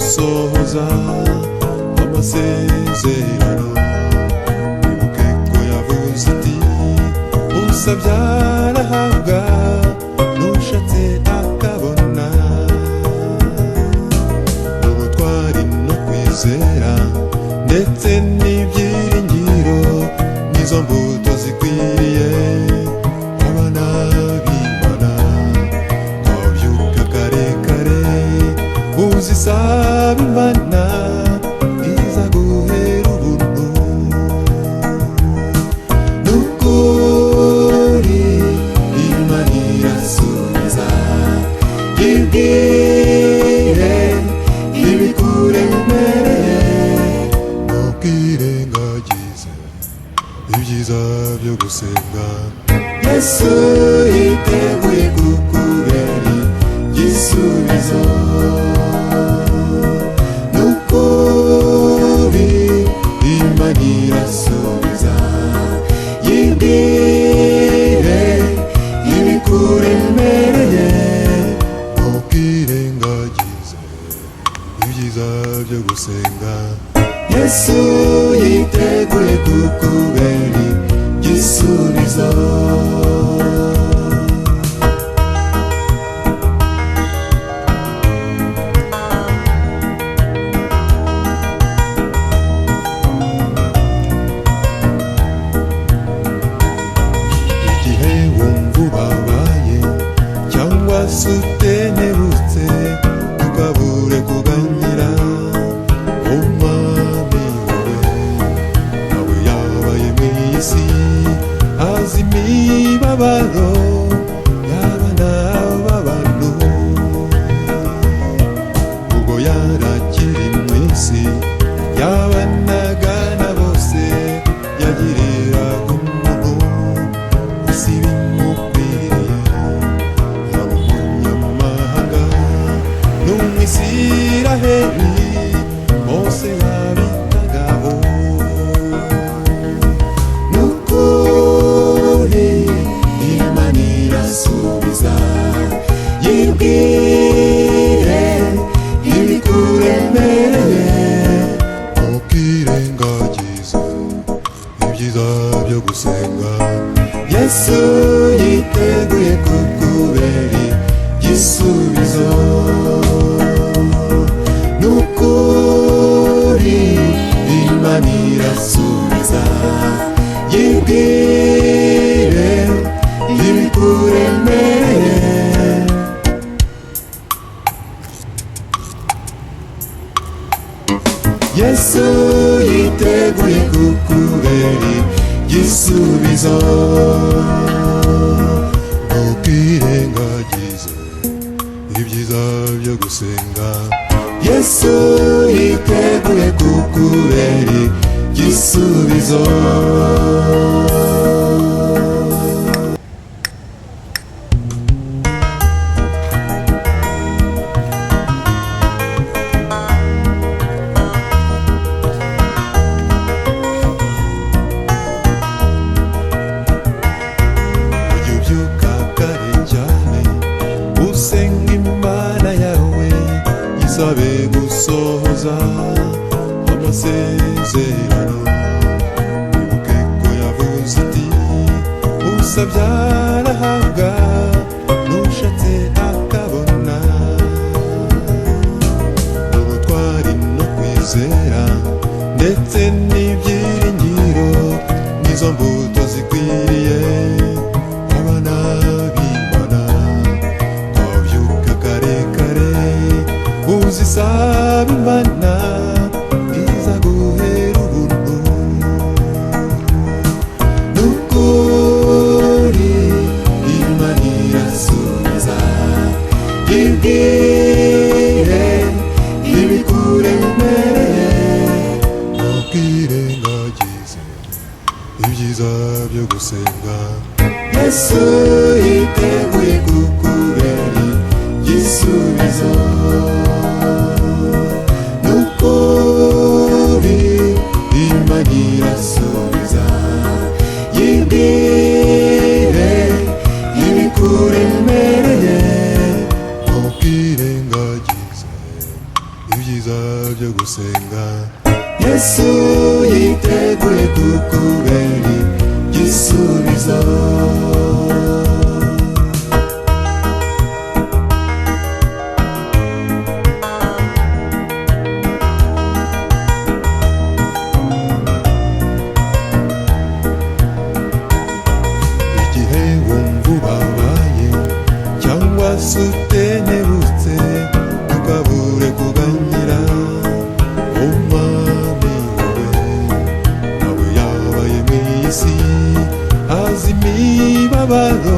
gusohoza amasezerano. Wibuke ko yavuze iti usabye arahabwa, n'ushatse akabona. Ubutwari no kwizera ndetse n'ibyiringiro nizo mbuto zikwiriye abana b'Imana. Twabyuka kare kare uzisaba Imana izaguhera ubuntu. Nukuri Imana irasubiza, ibwire ibikuremereye, ntukirengagize ibyiza byo gusenga. Yesu yiteguye kukubera igisubizo. Nukuri Imana irasubiza, yibwire ibikuremereye, ntukirengagize ibyiza byo gusenga. Yesu yiteguye kukubera igisubizo. Igihe wumva ubabaye cyangwa se utenebutse, ntukabure kuganyira umwami wawe. Nawe yabaye mu isi azi imibabaro y'abana b'abantu. Ubwo yarakiri mu isi yabanaga na bose, yagiriraga umuntu isi bimukwiriye. Yaba umunyamahanga n'umwisiraheli, bose yabitagaho. Nukuri Imana irasubiza, yibwire ibikuremereye, ntukirengagize ibyiza byo gusenga. Yesu yiteguye kukubera igisubizo. Nukuri Imana irasubiza, yibwire ibikuremereye, Yesu yiteguye kukubera igisubizo. Ntukirengagize ibyiza byo gusenga. Yesu yiteguye kukubera igisubizo. Ubyuka kare cyane usenga Imana yawe, isabe gusohoza amasezerano. Wibuke ko yavuze iti usabye arahabwa, n'ushatse akabona. Ubutwari no kwizera ndetse n'ibyiringiro nizo mbuto zikwiriye abana b'Imana. Twabyuka kare kare uzisaba Imana izaguhera ubuntu. Nukuri Imana irasubiza, yibwire ibikuremereye, ntukirengagize ibyiza byo gusenga. Yesu yiteguye kukubera igisubizo. Nukuri Imana irasubiza, yibwire ibikuremereye, ntukirengagize ibyiza umubabaro